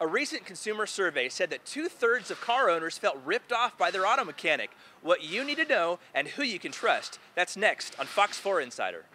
A recent consumer survey said that 2/3 of car owners felt ripped off by their auto mechanic. What you need to know and who you can trust. That's next on Fox 4 Insider.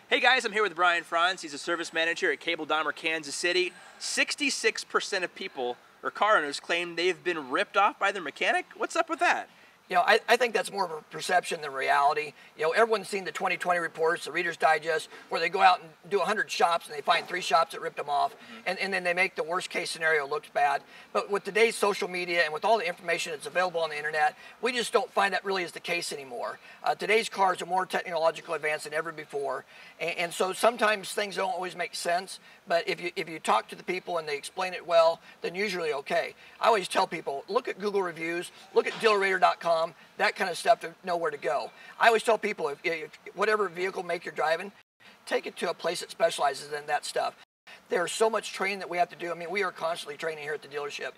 Hey guys, I'm here with Brian Franz. He's a service manager at Cable Dahmer, Kansas City. 66% of people, or car owners, claim they've been ripped off by their mechanic. What's up with that? You know, I think that's more of a perception than reality. You know, everyone's seen the 2020 reports, the Reader's Digest, where they go out and do 100 shops and they find 3 shops that ripped them off, and then they make the worst case scenario look bad. But with today's social media and with all the information that's available on the internet, we just don't find that really is the case anymore. Today's cars are more technologically advanced than ever before, and so sometimes things don't always make sense, but if you talk to the people and they explain it well, then usually okay. I always tell people, look at Google reviews, look at dealerrater.com, that kind of stuff to know where to go. I always tell people, if whatever vehicle make you're driving, take it to a place that specializes in that stuff. There's so much training that we have to do. I mean, we are constantly training here at the dealership,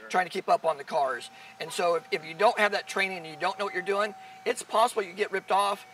trying to keep up on the cars. And so if you don't have that training and you don't know what you're doing, it's possible you get ripped off,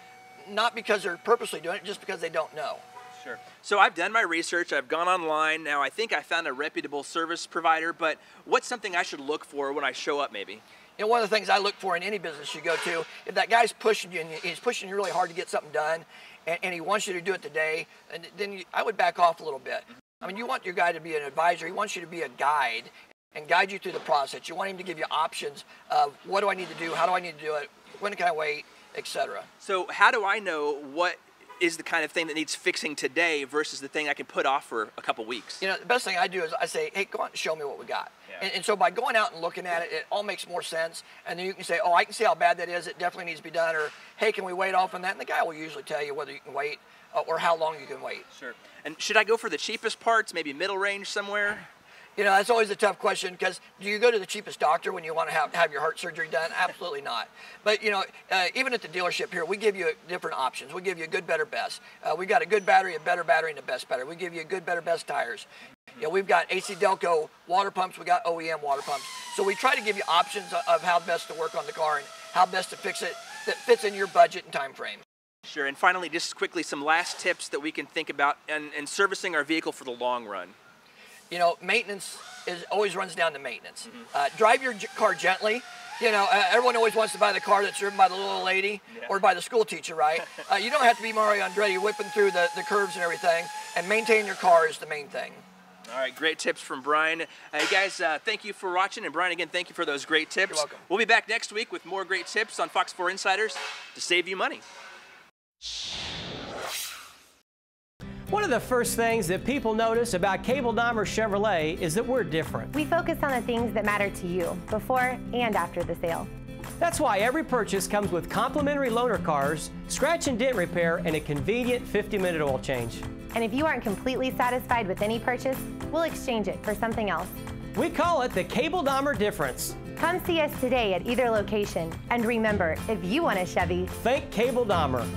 not because they're purposely doing it, just because they don't know. Sure. So I've done my research, I've gone online. Now I think I found a reputable service provider, but what's something I should look for when I show up maybe? You know, one of the things I look for in any business you go to, if that guy's pushing you and he's pushing you really hard to get something done, and he wants you to do it today, and then I would back off a little bit. I mean, you want your guy to be an advisor. He wants you to be a guide and guide you through the process. You want him to give you options of what do I need to do, how do I need to do it, when can I wait, etc. So how do I know what is the kind of thing that needs fixing today versus the thing I can put off for a couple weeks? You know, the best thing I do is I say, hey, go out and show me what we got. Yeah. And so by going out and looking at it, it all makes more sense. And then you can say, oh, I can see how bad that is. It definitely needs to be done. Or, hey, can we wait off on that? And the guy will usually tell you whether you can wait or how long you can wait. Sure. And should I go for the cheapest parts, maybe middle range somewhere? You know, that's always a tough question, because do you go to the cheapest doctor when you want to have your heart surgery done? Absolutely not. But, you know, even at the dealership here, we give you different options. We give you a good, better, best. We got a good battery, a better battery, and a best battery. We give you a good, better, best tires. You know, we've got AC Delco water pumps. We got OEM water pumps. So we try to give you options of how best to work on the car and how best to fix it that fits in your budget and time frame. Sure. And finally, just quickly, some last tips that we can think about in servicing our vehicle for the long run. You know, maintenance always runs down to maintenance. Drive your car gently. You know, everyone always wants to buy the car that's driven by the little lady or by the school teacher, right? You don't have to be Mario Andretti whipping through the curves and everything, and maintain your car is the main thing. All right, great tips from Brian. Hey guys, thank you for watching, and Brian, again, thank you for those great tips. You're welcome. We'll be back next week with more great tips on Fox 4 Insiders to save you money. One of the first things that people notice about Cable Dahmer Chevrolet is that we're different. We focus on the things that matter to you before and after the sale. That's why every purchase comes with complimentary loaner cars, scratch and dent repair, and a convenient 50-minute oil change. And if you aren't completely satisfied with any purchase, we'll exchange it for something else. We call it the Cable Dahmer difference. Come see us today at either location. And remember, if you want a Chevy, think Cable Dahmer.